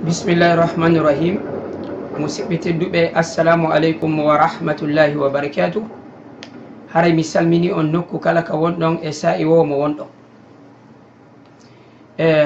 Bismillahirrahmanirrahim. Musidɓe tedduɓe, assalamu aleykum wa rahmatullahi wa barakatuh. Haray mi salmini on nokku kala ka wonɗon e sa'i wo mo wonɗon.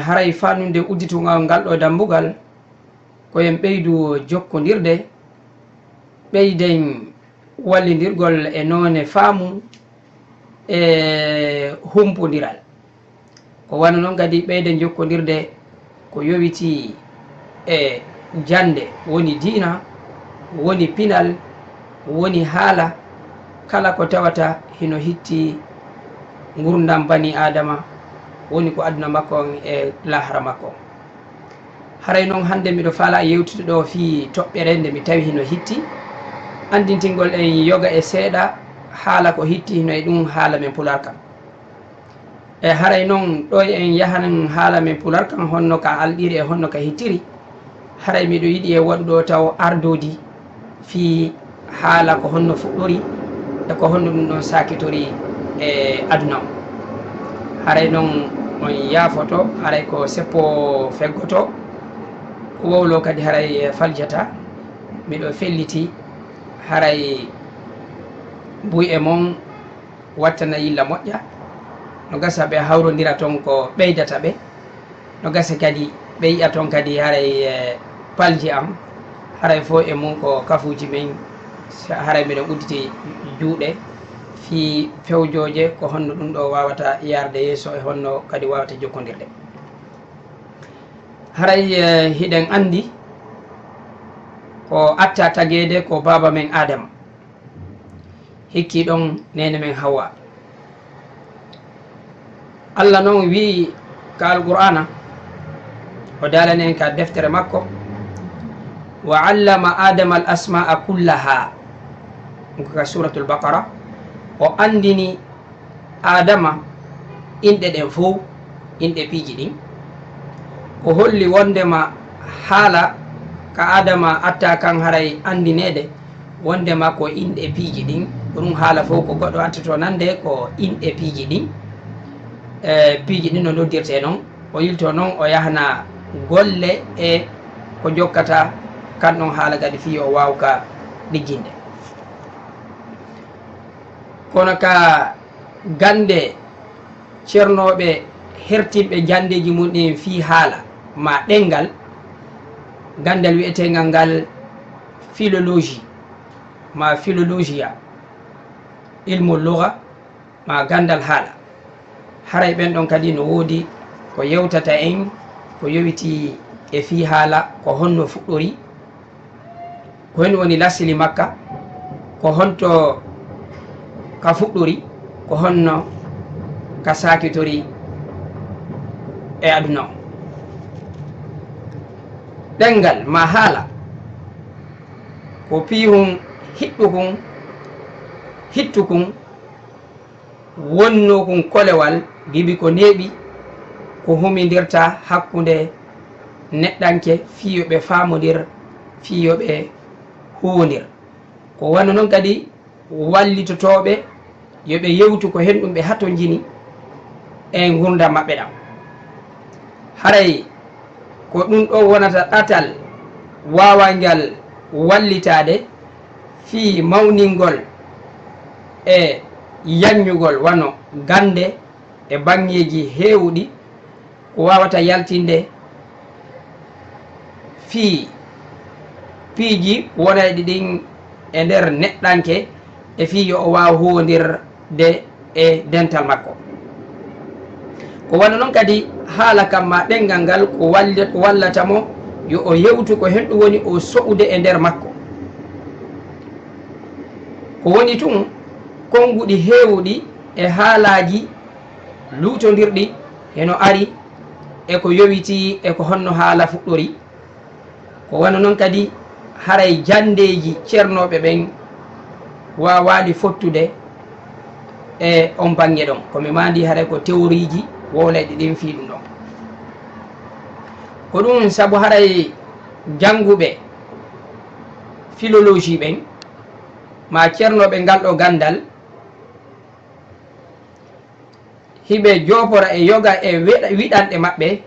Haray fanude udditugal ngal ɗo dambugal koyen ɓeydu jokkodirde, ɓeyden wallidirgol e none faamu e humpodiral. Ko wana noon kadi ɓeyden jokkodirde ko yowiti e jande, woni diina, woni pinal, woni haala, kala ko tawata hino hitti gurdam bani adama, woni ko aduna makko on e lahara makko on. Haray noon hande miɗo faala yewtude ɗo fi toɓɓere nde mi tawi hino hitti, andintingol en yoga e seeɗa haala ko hitti hino e ɗum haala men pular kam. E haray noon ɗo en yahanan haala men pular kam honno ka alɗiri e honno ka hittiri. Haray miɗo yiɗi e waɗuɗo taw ardodi fi haala ko honno fuɗɗori e ko honno ɗum ɗon sakitori e aduna o. Haray noon on yaafoto, haray ko seppo feggoto, wowlo kadi haray faljata. Miɗo felliti haray buy e mon wattana yilla moƴƴa, no gasa ɓe hawrodira toon ko ɓeydata ɓe, no gasa kadi ɓe yiya toon kadi haray palji am haray fo e mum ko kafuji men. Haray miɗen udditi juuɗe fi fewjoje ko honno ɗum ɗo wawata yarde yeeso e honno kadi wawata jokkodirde. Haray hiɗen andi ko atta tagede ko baba men Adama, hikki ɗon nene men Hawwa. Allah noon wi ka alqur'ana o dalani en ka deftere makko, wa allama adama al asma'a kullaha, ka suratul baqara. O andini adama inɗe ɗen fof, inɗe piiji ɗin. O holli wondema haala ka adama atta kan haray andinede wondema ko inɗe piiji ɗin. Ɗum haala fof ko goɗɗo attoto nande ko inɗe piiji ɗin. Piiji ɗin no noddirte noon, o yilto noon o yahana golle e ko jokkata kan ɗon haala kadi fi o wawka ɗigginde. Kono ka gande ceernoɓe hertinɓe jandeji mum ɗin fi haala ma ɗengal, gandal wiyetegal ngal philologie ma philologia, ilmu lugha ma gandal haala. Haray ɓen ɗon kadi no woodi ko yewtata en ko yowiti e fi haala ko honno fuɗɗori, ko hen woni lasili makka, ko honto ka fuɗɗori, ko honno ka sakitori e aduna o. ɗengal ma haala ko pihum hiɗɗukun hittukun wonnokun kolewal gibi ko neeɓi ko humidirta hakkude neɗɗanke fiyoɓe famodir, fiyoɓe huwodir. Ko wano noon kadi wallitotoɓe yoɓe yewtu ko hen ɗum ɓe hatto jini e gurdam maɓɓe ɗam. Haray ko ɗum ɗo wonata ɗatal wawangal wallitade fi mawningol e yanñugol wano gande e bangeji hewɗi, ko wawata yaltinde fi piiji wonayɗi ɗin e nder neɗɗanke e fi yo o wawa huwodirde e dental makko. Ko wano noon kadi haala kam ma ɗengal ngal ko wallatamo yo o yewtu ko hen ɗum woni o so'ude e nder makko. Ko woni tun konguɗi hewɗi e haalaji lutodirɗi heno ari e ko yowiti e ko honno haala fuɗɗori. Ko wano noon kadi haray jandeji ceernoɓe ɓen wawaɗi fottude e on bange ɗon. Komi mandi haray ko théorie ji wowlayɗi ɗin fi ɗum ɗon. Ko ɗum saabu haray janguɓe philologie ɓen ma ceernoɓe ngal ɗo gandal hiɓe jopora e yoga e wiɗanɗe maɓɓe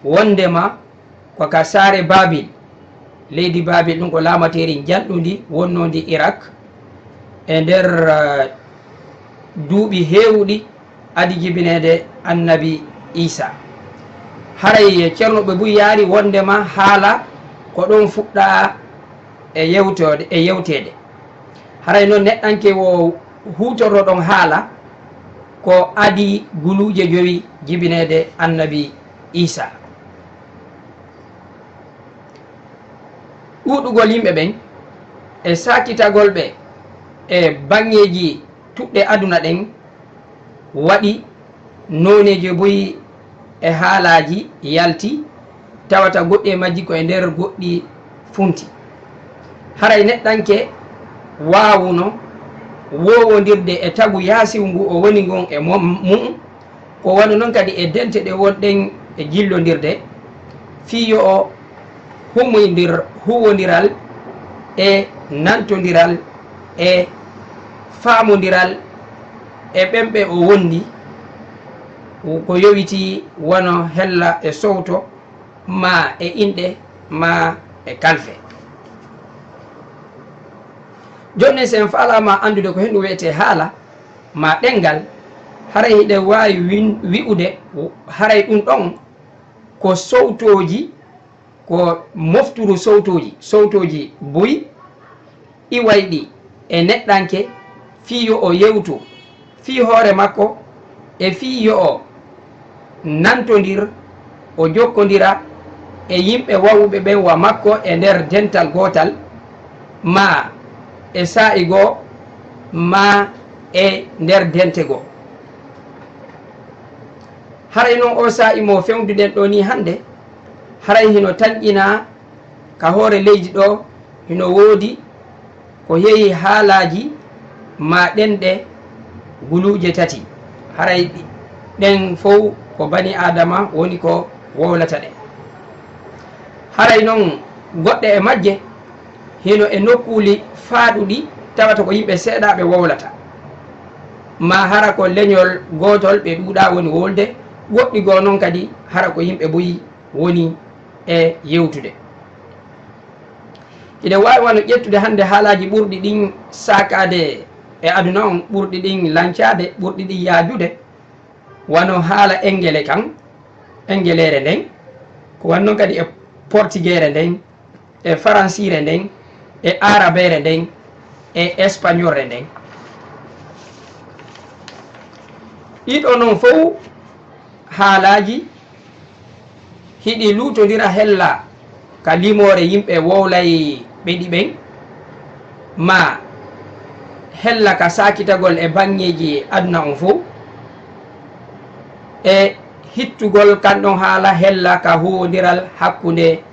wondema ko ka saare babil leydi babil ɗum ko laamateri jalɗudi wonnodi Irak e nder duuɓi heewɗi adi jibinede annabi Isa. haray ceernoɓe buy yaari wondema haala ko ɗon fuɗɗa e yewtede haray noon neɗɗanke wo hutorto ɗon haala ko adi guluje joyi jibinede annabi Isa. ɗuɗugol yimɓe ɓen e sakitagol ɓe e bangeji tuɗɗe aduna ɗen waɗi noneji boyi e haalaji yalti tawata goɗɗi e majji ko e nder goɗɗi funti. haray neɗɗanke wawuno wowodirde e tagu yaasiw ngu o woni gon e mum ko woni noon kadi e dente ɗe wonɗen e jillodirde fiyo o huwodiral e nantodiral e famodiral e ɓemɓe o wondi ko yowiti wono hella e sowto ma e inɗe ma e kalfe. joni sen falama andude ko henɗum wiyete haala ma ɗengal haray hiɗe wawi wi'ude haray ɗum ɗon ko sowtoji ko mofturu sowtoji boyi iwayɗi e neɗɗanke fiyo o yewtu fi hoore makko e fiyo o nantodir o jokkodira e yimɓe wawɓe ɓen wa makko e nder dental gotal ma e sa'i goo ma e nder dente goo. haray noon o sa'i mo fewduɗen ɗo ni hande haray hino tanƴina ka hoore leydi ɗo hino woodi ko yeehi haalaji ma ɗenɗe guluje tati haray ɗen fof ko bani adama woni ko wowlata ɗe. haray noon goɗɗe e majje hino e nokkuli faaɗuɗi tawata ko yimɓe seeɗaɓe wowlata ma hara ko leñol gotol ɓe ɗuuɗa woni wolde goɗɗi goo noon kadi hara ko yimɓe boyi woni e yewtude. ine wawi wano ƴettude hande haalaji ɓurɗi ɗin sakade e aduna on ɓurɗi ɗin lancade ɓurɗi ɗin yaajude wano haala engele kan engelere nden ko wannoon kadi e portugere nden e faransire nden e arabere nden e espagnolre nden. ɗiɗo noon fof haalaji hiɗi lutodira hella ka limore yimɓe wowlay ɓeɗi ɓen ma hella ka sakitagol e bangeji aduna on fof e hittugol kanɗon haala hella ka huwodiral hakkude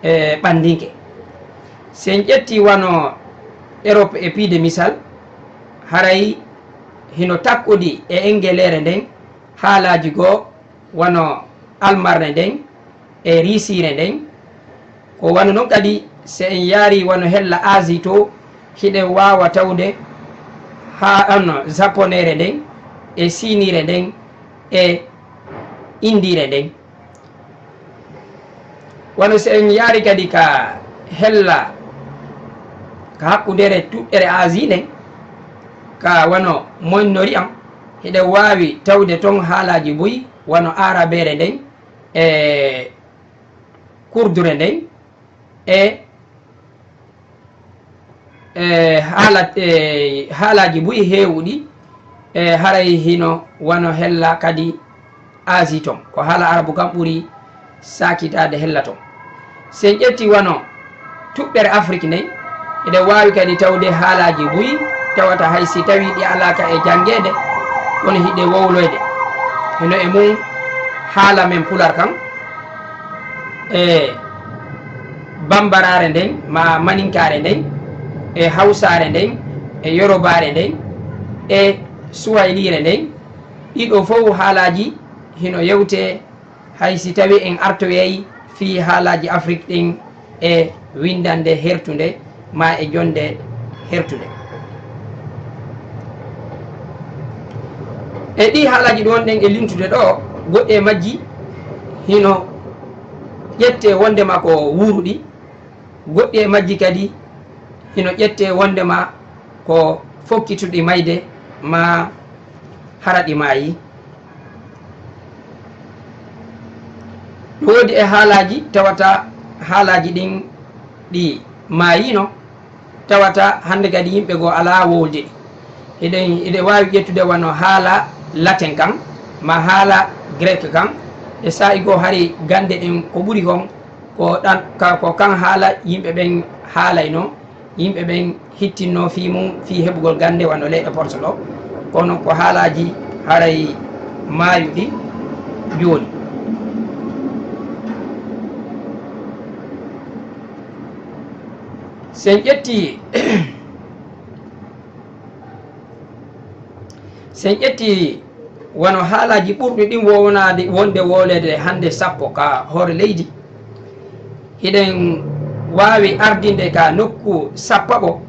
e ɓandinke. sen ƴetti wano Europe e piide misal haray hino takkodi e engelere nden haalaji goo wano almarde nden e risire nden ko wano noon kadi se en yaari wano hella Asie to hiɗe wawa tawde ha ano japonere nden e sinire nden e indire nden. wano se en yaari kadi ka hella ka hakkudere tuɗɗere Asie nden ka wano Moyen-Orient hiɗe wawi tawde ton haalaji boyi wano arabere nden e kurdure nden e haalaji boyi heewɗi e haray hino wano hella kadi Asie ton ko haala arabu kam ɓuuri sakitade hella ton. sen ƴetti wano tuɓɓere Afrique nden eɗe wawi kadi tawde haalaji boyi tawata hay si tawi ɗi alaka e janggede kono hiɗe wowloyde hino e mum haala men pular kan e bambarare nden ma maninkare nden e hawsare nden e yorobare nden e suwaylire nden ɗiɗo fof haalaji hino yewte hay si tawi en artoyey fi haalaji Afrique ɗin e windande hertude ma e jonde hertude. e ɗi haalaji ɗon ɗen e limtude ɗo goɗɗe majji hino ƴette wondema ko wuruɗi, goɗɗi e majji kadi hino ƴette wondema ko fokkituɗi mayde ma haraɗi maayi. woodi e haalaji tawata haalaji ɗin ɗi maayino, tawata hande kadi yimɓe goo ala wolde ɗi eɗe wawi ƴettude wano haala latin kan ma haala grec kan, e sa'i goo hari gande ɗen ko ɓuri kon ko kan haala yimɓe ɓen haalayno, yimɓe ɓen hittinno fi mum fi heɓugol gande wano leyɗe Portugal ɗo. kono ko haalaji haray maayuɗi joni. sen ƴetti wono haalaji ɓurɗi ɗin wownade wonde wolede hande sappo ka hoore leydi, hiɗen wawi ardinde ka nokku sappaɓo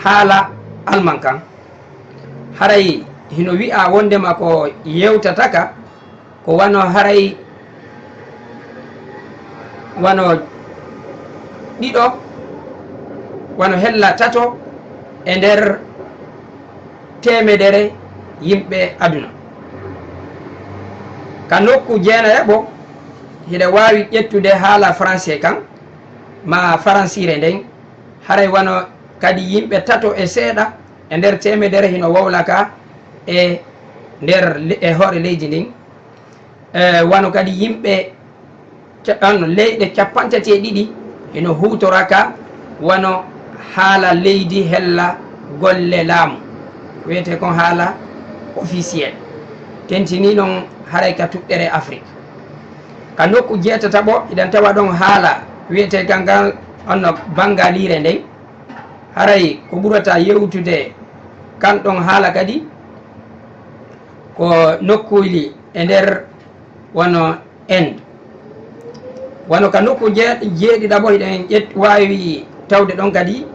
haala alman kan. haray hino wi'a wondema ko yewtataka ko wano haray wano ɗiɗo wano hella tato e nder temedere yimɓe aduna. ka nokku jeenayaɓo hiɗa wawi ƴettude haala français kan ma faransire nden, haray wano kadi yimɓe tato e seeɗa e nder temedere hino wowla ka e nder e hoore leydi ndin. wano kadi yimɓe leyɗe 32 hino hutoraka wano haala leydi hella golle laamu, wiyete kon haala officiel, tentini noon haray ka tuɓɓere Afrique. ka nokku jeetataɓo iɗen tawa ɗon haala wiyete kangal onno bangalire nden, haray ko ɓurata yewtude kan ɗon haala kadi ko nokkuyli e nder wono Inde. wano ka nokku jeeɗiɗaɓo hiɗen wawi tawde ɗon kadi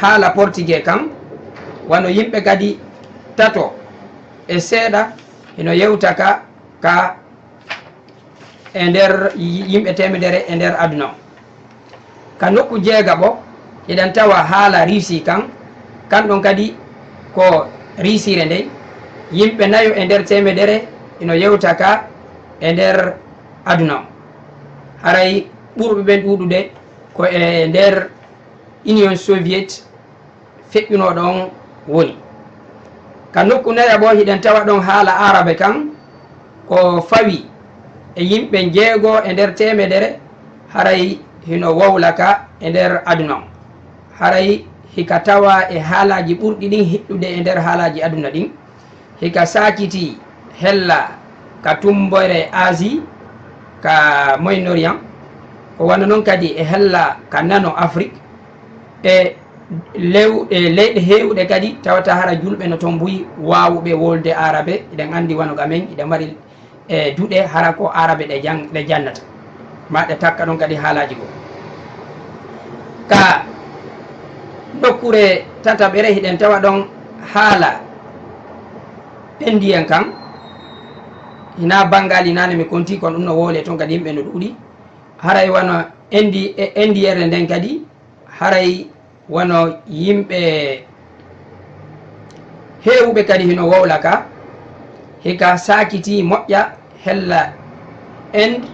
haala portugais kan, wano yimɓe kadi tato e seeɗa hino yewta ka e nder yimɓe temedere e nder aduna o. ka nokku jeegaɓo hiɗen tawa haala Russie kan ɗon kadi ko risire nden, yimɓe 4 e nder temedere hino yewta ka e nder aduna o. haray ɓurɓe ɓen ɗuɗude ko e nder Union Soviet feƴƴunoɗo on woni. ka nokku nayaɓo hiɗen tawa ɗon haala arabe kan ko fawi e yimɓe 6 e nder temedere, haray hino wowlaka e nder aduna o. haray hika tawa e haalaji ɓurɗi ɗin hiɗɗude e nder haalaji aduna ɗin, hika sakiti hella ka tumbore Asie, ka Moyen Orient, ko wano noon kadi e hella ka nano Afrique, e leyɗe hewɗe kadi tawata hara julɓe no toon mbuyi wawuɓe wolde arabe. eɗen andi wano ga men iɗe mari e duuɗe hara ko arabe ɗe jannata ma ɗe takka ɗon kadi haalaji go. ka nokkure tataɓere hiɗen tawa ɗon haala indien kan, hina bangali nane mi konti kono ɗum no wole toon kadi yimɓe no ɗuuɗi. haray wano indiyere nden kadi haray wano yimɓe hewɓe kadi hino wowla ka, hika sakiti moƴƴa hella Inde,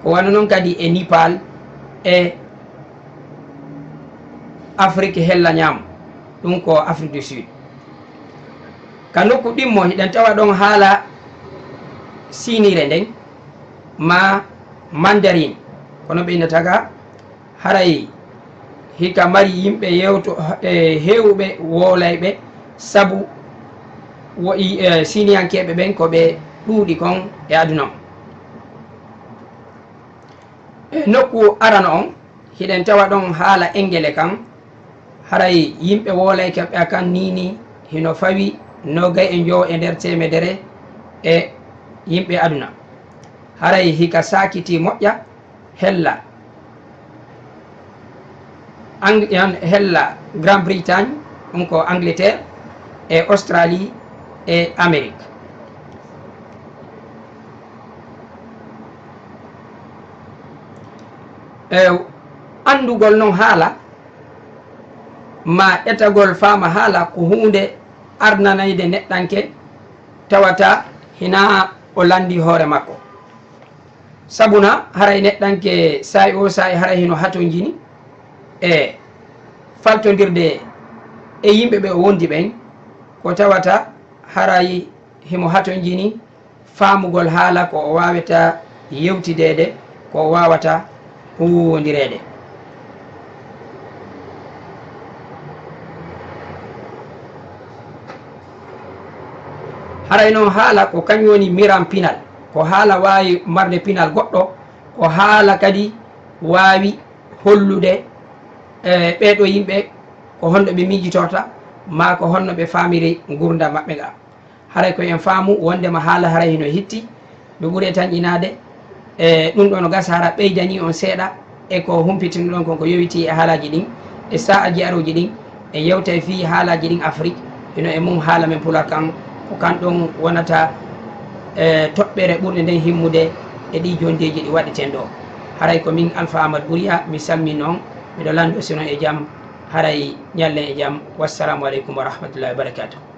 ko wano noon kadi e Nipal e Afrique hella ñaamo, ɗum ko Afrique du Sud. ka nokku ɗimmo hiɗen tawa ɗon haala sinire nden ma mandarine, kono ɓe innataka. haray hika mari yimɓe hewɓe wolayɓe, sabu siniyankeɓe ɓen koɓe ɗuuɗi kon e aduna o. nokku arano on hiɗen tawa ɗon haala Engele kan, haray yimɓe wolaykeɓe kan nini hino fawi 25 e nder temedere e yimɓe aduna. haray hika sakiti moƴƴa hella hella Grande Bretagne, ɗum ko Angleterre, e Australie e Amérique. andugol noon haala ma etagol fama haala ko hunde arnanayde neɗɗanke tawata hina o landi hoore makko. sabuna haray neɗɗanke sa'i o sa'i haray hino hato jini e faltodirde e yimɓe ɓe o wondi ɓen ko tawata haray himo hato jini famugol haala ko o wawata yewtidede ko o wawata huwodirede. haray noon haala ko kañum woni miran pinal, ko haala wawi marde pinal goɗɗo, ko haala kadi wawi hollude ɓeɗo yimɓe ko honno ɓe miijitorta ma ko honno ɓe famiri gurdam maɓɓe ga. haray ko en faamu wondema haala haray hino hitti ɓe ɓuuri tan inade ɗum ɗo no gasa hara ɓeydani on seeɗa e ko humpitino ɗon konko yowiti e haalaji ɗin e sa'aji aroji ɗin e yewta fi haalaji ɗin Afrique ino e mum haala men Pular kan ko kanɗon wonata toɓɓere ɓurde nden himmude e ɗi jondeji ɗi waɗeten ɗo. haray ko min Alpha Amadou Bouria mi salmin noon miɗo lando sino e jaam haray ñallen e jaam. wassalamu aleykum wa rahmatullahi wa barakatuh.